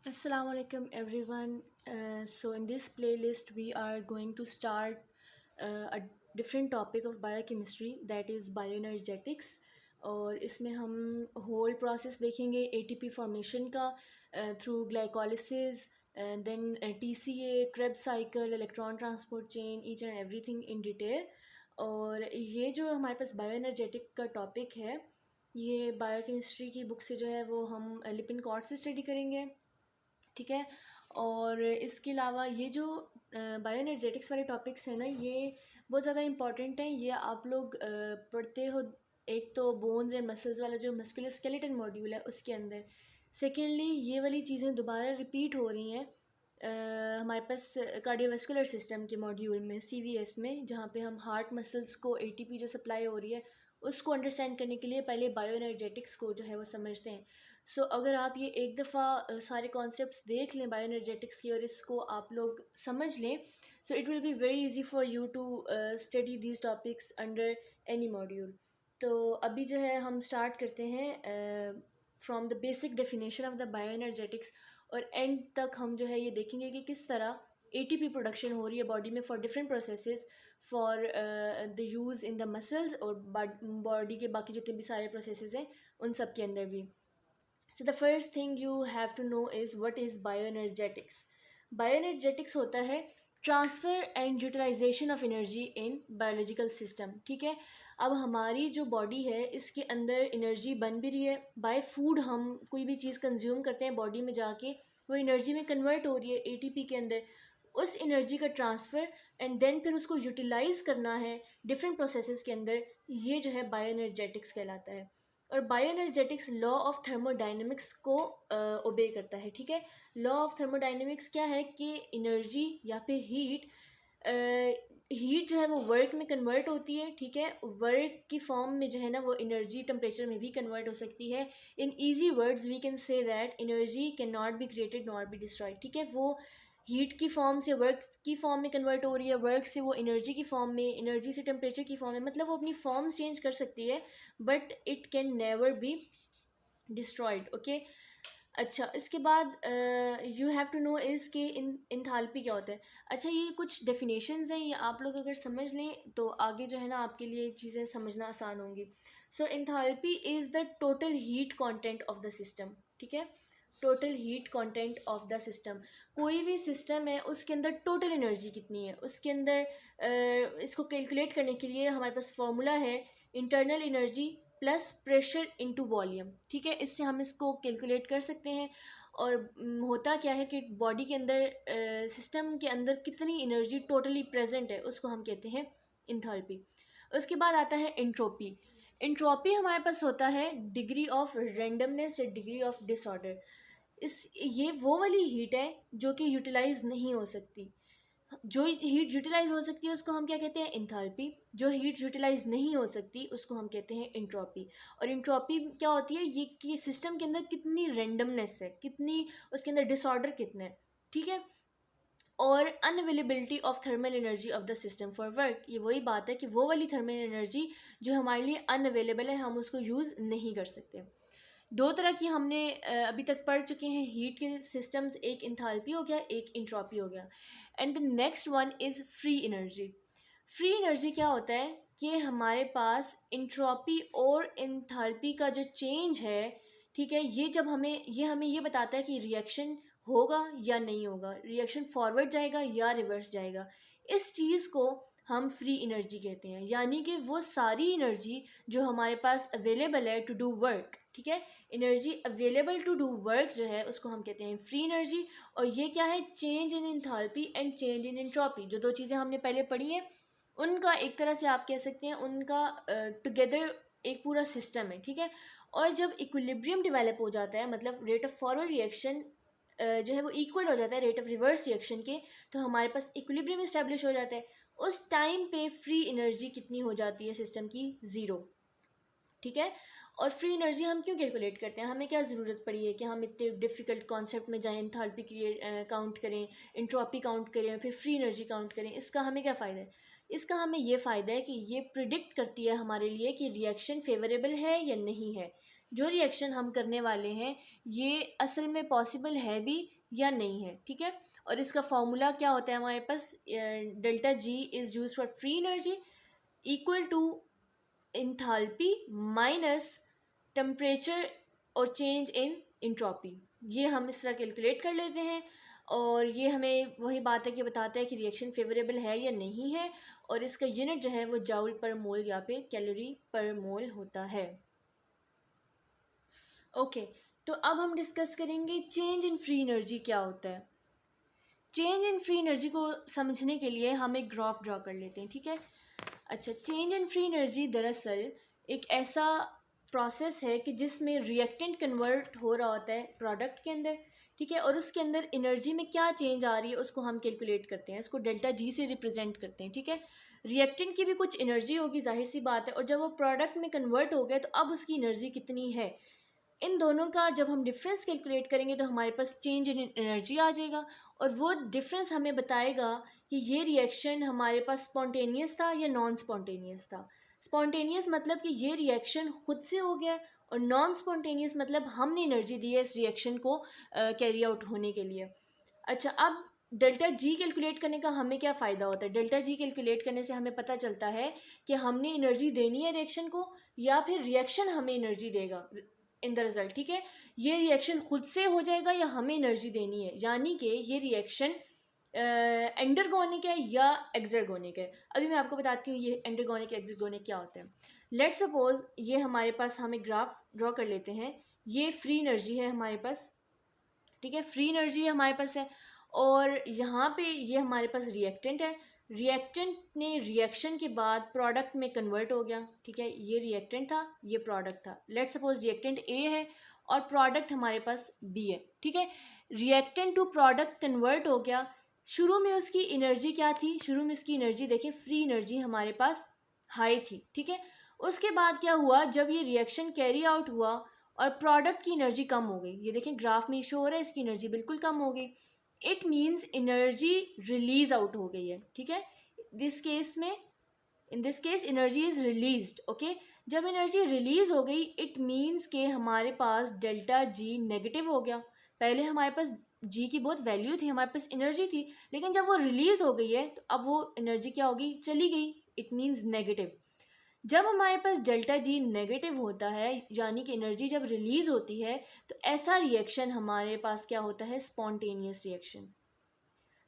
Assalamu alaikum everyone. So in this playlist we are going to start a different topic of biochemistry, that is bioenergetics. और इसमें हम whole process देखेंगे ATP formation का through glycolysis, then TCA, Krebs cycle, electron transport chain, each and everything in detail. और ये जो हमारे पास बायोएनर्जेटिक का टॉपिक है, ये बायोकेमिस्ट्री की बुक से जो है वो हम लिपिन कॉर्ड से स्टडी करेंगे। ठीक है। और इसके अलावा ये जो बायोएनर्जेटिक्स वाले टॉपिक्स हैं ना, ये बहुत ज़्यादा इंपॉर्टेंट हैं। ये आप लोग पढ़ते हो, एक तो बोन्स एंड मसल्स वाला जो मस्कुलर स्केलेटन मॉड्यूल है उसके अंदर। सेकेंडली ये वाली चीज़ें दोबारा रिपीट हो रही हैं हमारे पास कार्डियोवास्कुलर सिस्टम के मॉड्यूल में, सीवीएस में, जहाँ पे हम हार्ट मसल्स को एटीपी जो सप्लाई हो रही है उसको अंडरस्टैंड करने के लिए पहले बायोएनर्जेटिक्स को जो है वो समझते हैं। अगर आप ये एक दफ़ा सारे कॉन्सेप्ट्स देख लें बायोएनर्जेटिक्स की और इसको आप लोग समझ लें, so it will be very easy for you to study these topics under any module. तो अभी जो है हम स्टार्ट करते हैं from the basic definition of the bioenergetics, और एंड तक हम जो है ये देखेंगे कि किस तरह एटीपी प्रोडक्शन हो रही है बॉडी में for different processes, for the use in the muscles, और बॉडी के बाकी जितने भी सारे प्रोसेसेस हैं उन सब के अंदर भी। So the first thing you have to know is what is bioenergetics. Bioenergetics होता है transfer and utilisation of energy in biological system. ठीक है। अब हमारी जो बॉडी है इसके अंदर एनर्जी बन भी रही है बाय फूड। हम कोई भी चीज़ कंज्यूम करते हैं बॉडी में जाके वो एनर्जी में कन्वर्ट हो रही है एटीपी के अंदर। उस एनर्जी का ट्रांसफ़र एंड देन फिर उसको यूटिलाइज करना है डिफरेंट प्रोसेसेस के अंदर, ये जो है बायोएनर्जेटिक्स कहलाता है। और बायोएनर्जेटिक्स लॉ ऑफ थर्मोडाइनमिक्स को ओबे करता है। ठीक है। लॉ ऑफ थर्मोडाइनमिक्स क्या है कि एनर्जी या फिर हीट जो है वो वर्क में कन्वर्ट होती है। ठीक है। वर्क की फॉर्म में जो है ना वो एनर्जी टेम्परेचर में भी कन्वर्ट हो सकती है। In easy words we can say that energy can not be created not be destroyed. ठीक है। वो हीट की फॉर्म से वर्क की फॉर्म में कन्वर्ट हो रही है, वर्क से वो एनर्जी की फॉर्म में, एनर्जी से टेम्परेचर की फॉर्म में, मतलब वो अपनी फॉर्म्स चेंज कर सकती है but it can never be destroyed. Okay. अच्छा, इसके बाद you have to know is कि इंथाल्पी क्या होता है। अच्छा, ये कुछ डेफिनेशंस हैं, ये आप लोग अगर समझ लें तो आगे जो है ना आपके लिए चीज़ें समझना आसान होंगी। So enthalpy is the total heat content of the system. ठीक है। Total heat content of the system, कोई भी सिस्टम है उसके अंदर टोटल एनर्जी कितनी है उसके अंदर, इसको कैलकुलेट करने के लिए हमारे पास फॉर्मूला है internal energy plus pressure into volume. ठीक है। इससे हम इसको कैलकुलेट कर सकते हैं। और होता क्या है कि बॉडी के अंदर सिस्टम के अंदर कितनी एनर्जी टोटली प्रेजेंट है उसको हम कहते हैं इंथैल्पी। उसके बाद आता है एंट्रोपी। एंट्रोपी हमारे पास होता है डिग्री ऑफ रेंडमनेस या डिग्री ऑफ डिसऑर्डर। ये वो वाली हीट है जो कि यूटिलाइज नहीं हो सकती। जो हीट यूटिलाइज हो सकती है उसको हम क्या कहते हैं, इंथैल्पी। जो हीट यूटिलाइज नहीं हो सकती उसको हम कहते हैं इंट्रोपी। और इंट्रोपी क्या होती है, ये कि सिस्टम के अंदर कितनी रेंडमनेस है, कितनी उसके अंदर डिसऑर्डर कितना है। ठीक है। और unavailability of thermal energy of the system for work, ये वही बात है कि वो वाली थर्मल एनर्जी जो हमारे लिए अनअवेलेबल है, हम उसको यूज़ नहीं कर सकते। दो तरह की हमने अभी तक पढ़ चुके हैं हीट के सिस्टम्स, एक इंथैल्पी हो गया, एक इंट्रोपी हो गया। And the next one is free energy. Free energy क्या होता है कि हमारे पास इंट्रोपी और इंथैल्पी का जो चेंज है, ठीक है, ये हमें ये बताता है कि रिएक्शन होगा या नहीं होगा, रिएक्शन फॉरवर्ड जाएगा या रिवर्स जाएगा। इस चीज़ को हम फ्री एनर्जी कहते हैं, यानी कि वो सारी एनर्जी जो हमारे पास अवेलेबल है टू डू वर्क। ठीक है। Energy available to do work जो है उसको हम कहते हैं फ्री एनर्जी। और ये क्या है, change in enthalpy and change in entropy, जो दो चीज़ें हमने पहले पढ़ी हैं उनका एक तरह से आप कह सकते हैं उनका टुगेदर एक पूरा सिस्टम है। ठीक है। और जब इक्विलिब्रियम डेवलप हो जाता है, मतलब रेट ऑफ फॉरवर्ड रिएक्शन जो है वो इक्वल हो जाता है रेट ऑफ रिवर्स रिएक्शन के, तो हमारे पास इक्विलिब्रियम इस्टेब्लिश हो जाता है। उस टाइम पे फ्री एनर्जी कितनी हो जाती है सिस्टम की, ज़ीरो। ठीक है। और फ्री एनर्जी हम क्यों कैलकुलेट करते हैं, हमें क्या ज़रूरत पड़ी है कि हम इतने डिफ़िकल्ट कॉन्सेप्ट में जाएं, एंथैल्पी काउंट करें, एंट्रोपी काउंट करें, फिर फ्री एनर्जी काउंट करें। इसका हमें क्या फ़ायदा है, इसका हमें ये फ़ायदा है कि ये प्रिडिक्ट करती है हमारे लिए कि रिएक्शन फेवरेबल है या नहीं है। जो रिएक्शन हम करने वाले हैं ये असल में पॉसिबल है भी या नहीं है, ठीक है। और इसका फॉर्मूला क्या होता है हमारे पास, delta G is use for free energy equal to enthalpy minus temperature और चेंज इन इंट्रॉपी। ये हम इस तरह कैलकुलेट कर लेते हैं और ये हमें वही बात है कि बताता है कि रिएक्शन फेवरेबल है या नहीं है, और इसका यूनिट जो है वो जाउल पर मोल या फिर कैलोरी पर मोल होता है। ओके, तो अब हम डिस्कस करेंगे चेंज इन फ्री एनर्जी क्या होता है। चेंज इन फ्री एनर्जी को समझने के लिए हम एक ग्राफ ड्रॉ कर लेते हैं, ठीक है। अच्छा, चेंज इन फ्री एनर्जी दरअसल एक ऐसा प्रोसेस है कि जिसमें रिएक्टेंट कन्वर्ट हो रहा होता है प्रोडक्ट के अंदर, ठीक है, और उसके अंदर एनर्जी में क्या चेंज आ रही है उसको हम कैलकुलेट करते हैं, इसको डेल्टा जी से रिप्रेजेंट करते हैं, ठीक है। रिएक्टेंट की भी कुछ एनर्जी होगी, जाहिर सी बात है, और जब वो प्रोडक्ट में कन्वर्ट हो गया तो अब उसकी एनर्जी कितनी है, इन दोनों का जब हम डिफरेंस कैलकुलेट करेंगे तो हमारे पास चेंज इन एनर्जी आ जाएगा, और वो डिफरेंस हमें बताएगा कि ये रिएक्शन हमारे पास स्पॉन्टेनियस था या नॉन स्पॉन्टेनियस था। स्पॉन्टेनियस मतलब कि ये रिएक्शन खुद से हो गया, और नॉन स्पॉन्टेनियस मतलब हमने एनर्जी दी है इस रिएक्शन को कैरी आउट होने के लिए। अच्छा, अब डेल्टा जी कैलकुलेट करने का हमें क्या फ़ायदा होता है। डेल्टा जी कैलकुलेट करने से हमें पता चलता है कि हमने एनर्जी देनी है रिएक्शन को या फिर रिएक्शन हमें एनर्जी देगा इन द रिजल्ट, ठीक है। ये रिएक्शन खुद से हो जाएगा या हमें एनर्जी देनी है, यानी कि ये रिएक्शन एंडरगोनिक है या एक्सर्गोनिक है। अभी मैं आपको बताती हूँ ये एंडरगोनिक एक्सर्गोनिक क्या होता है। लेट्स सपोज ये हमारे पास, हम एक ग्राफ ड्रॉ कर लेते हैं, ये फ्री एनर्जी है हमारे पास, ठीक है, फ्री एनर्जी हमारे पास है, और यहाँ पे ये हमारे पास रिएक्टेंट है, रिएक्टेंट ने रिएक्शन के बाद प्रोडक्ट में कन्वर्ट हो गया, ठीक है, ये रिएक्टेंट था, ये प्रोडक्ट था। लेट्स सपोज रिएक्टेंट ए है और प्रोडक्ट हमारे पास बी है, ठीक है। रिएक्टेंट टू प्रोडक्ट कन्वर्ट हो गया। शुरू में उसकी एनर्जी क्या थी, शुरू में उसकी एनर्जी देखिए, फ्री एनर्जी हमारे पास हाई थी, ठीक है। उसके बाद क्या हुआ, जब ये रिएक्शन कैरी आउट हुआ और प्रोडक्ट की एनर्जी कम हो गई, ये देखें ग्राफ में शो हो रहा है, इसकी एनर्जी बिल्कुल कम हो गई। It means energy release out हो गई है, ठीक है। दिस केस में, in this case energy is released, okay. जब एनर्जी रिलीज हो गई इट मीन्स के हमारे पास डेल्टा जी नेगेटिव हो गया। पहले हमारे पास जी की बहुत वैल्यू थी, हमारे पास एनर्जी थी, लेकिन जब वो रिलीज हो गई है तो अब वो एनर्जी क्या होगी, चली गई, इट मीन्स नेगेटिव। जब हमारे पास डेल्टा जी नेगेटिव होता है, यानी कि एनर्जी जब रिलीज होती है, तो ऐसा रिएक्शन हमारे पास क्या होता है, स्पॉन्टेनियस रिएक्शन।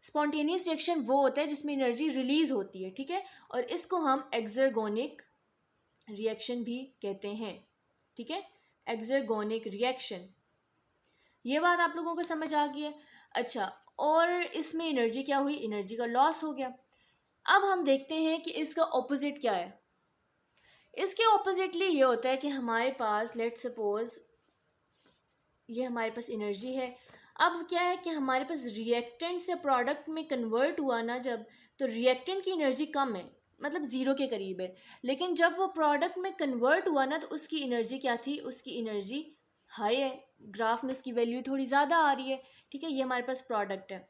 स्पॉन्टेनियस रिएक्शन वो होता है जिसमें एनर्जी रिलीज होती है, ठीक है, और इसको हम एक्सर्गोनिक रिएक्शन भी कहते हैं, ठीक है, एक्सर्गोनिक रिएक्शन। ये बात आप लोगों को समझ आ गई है। अच्छा, और इसमें एनर्जी क्या हुई, एनर्जी का लॉस हो गया। अब हम देखते हैं कि इसका ऑपोजिट क्या है। इसके ऑपोजिटली ये होता है कि हमारे पास, लेट्स सपोज ये हमारे पास एनर्जी है, अब क्या है कि हमारे पास रिएक्टेंट से प्रोडक्ट में कन्वर्ट हुआ ना जब, तो रिएक्टेंट की एनर्जी कम है, मतलब ज़ीरो के करीब है, लेकिन जब वो प्रोडक्ट में कन्वर्ट हुआ ना तो उसकी एनर्जी क्या थी, उसकी एनर्जी हाई है, ग्राफ में उसकी वैल्यू थोड़ी ज़्यादा आ रही है, ठीक है। ये हमारे पास प्रोडक्ट है।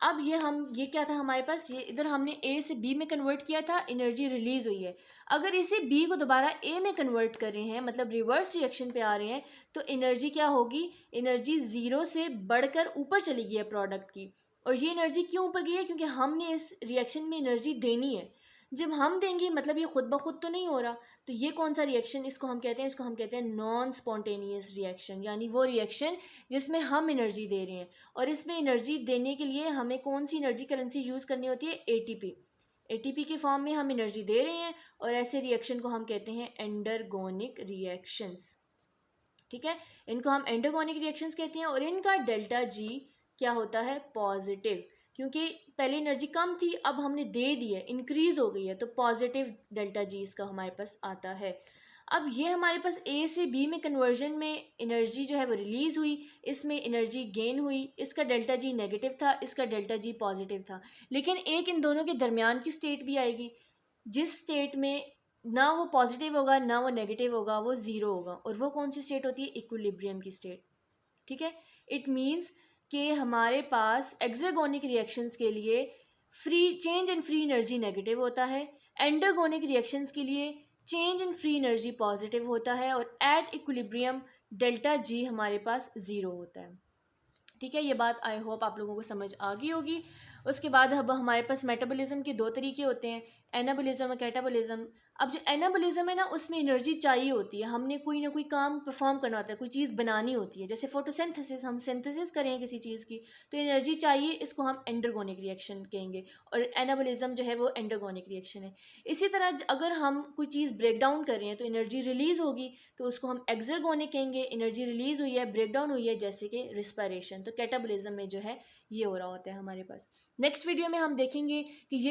अब ये क्या था हमारे पास, ये इधर हमने ए से बी में कन्वर्ट किया था, एनर्जी रिलीज हुई है। अगर इसे बी को दोबारा ए में कन्वर्ट कर रहे हैं, मतलब रिवर्स रिएक्शन पे आ रहे हैं, तो एनर्जी क्या होगी, एनर्जी ज़ीरो से बढ़कर ऊपर चली गई है प्रोडक्ट की। और ये एनर्जी क्यों ऊपर गई है, क्योंकि हमने इस रिएक्शन में एनर्जी देनी है। जब हम देंगे मतलब ये खुद ब खुद तो नहीं हो रहा, तो ये कौन सा रिएक्शन, इसको हम कहते हैं, इसको हम कहते हैं नॉन स्पॉन्टेनियस रिएक्शन, यानी वो रिएक्शन जिसमें हम एनर्जी दे रहे हैं, और इसमें एनर्जी देने के लिए हमें कौन सी एनर्जी करेंसी यूज़ करनी होती है, एटीपी। एटीपी के फॉर्म में हम एनर्जी दे रहे हैं, और ऐसे रिएक्शन को हम कहते हैं एंडरगोनिक रिएक्शंस, ठीक है। इनको हम एंडरगोनिक रिएक्शंस कहते हैं, और इनका डेल्टा जी क्या होता है, पॉजिटिव, क्योंकि पहले एनर्जी कम थी, अब हमने दे दी है, इंक्रीज हो गई है, तो पॉजिटिव डेल्टा जी इसका हमारे पास आता है। अब ये हमारे पास ए से बी में कन्वर्जन में एनर्जी जो है वो रिलीज़ हुई, इसमें एनर्जी गेन हुई, इसका डेल्टा जी नेगेटिव था, इसका डेल्टा जी पॉजिटिव था, लेकिन एक इन दोनों के दरमियान की स्टेट भी आएगी, जिस स्टेट में ना वो पॉजिटिव होगा ना वो नेगेटिव होगा, वो ज़ीरो होगा, और वो कौन सी स्टेट होती है, इक्विलिब्रियम की स्टेट, ठीक है। इट मीन्स कि हमारे पास एक्सर्गोनिक रिएक्शंस के लिए free change in free energy negative होता है, एंडरगोनिक रिएक्शंस के लिए change in free energy positive होता है, और एट इक्विलिब्रियम डेल्टा जी हमारे पास ज़ीरो होता है। ठीक है, ये बात आई होप आप लोगों को समझ आ गई होगी। उसके बाद अब हमारे पास मेटाबॉलिज्म के दो तरीके होते हैं, एनाबॉलिज्म और कैटाबॉलिज्म। अब जो एनाबॉलिज्म है ना, उसमें एनर्जी चाहिए होती है, हमने कोई ना कोई काम परफॉर्म करना होता है, कोई चीज़ बनानी होती है, जैसे फोटोसिंथेसिस, हम सिंथेसिस करें किसी चीज़ की, तो एनर्जी चाहिए, इसको हम एंडरगोनिक रिएक्शन कहेंगे, और एनाबॉलिज्म जो है वो एंडरगोनिक रिएक्शन है। इसी तरह अगर हम कोई चीज़ ब्रेक डाउन कर रहे हैं तो एनर्जी रिलीज़ होगी, तो उसको हम एक्सर्गोनिक कहेंगे। एनर्जी रिलीज़ हुई है, ब्रेक डाउन हुई है, जैसे कि रिस्पायरेशन, तो कैटाबॉलिज्म में जो है ये हो रहा होता है हमारे पास। नेक्स्ट वीडियो में हम देखेंगे कि ये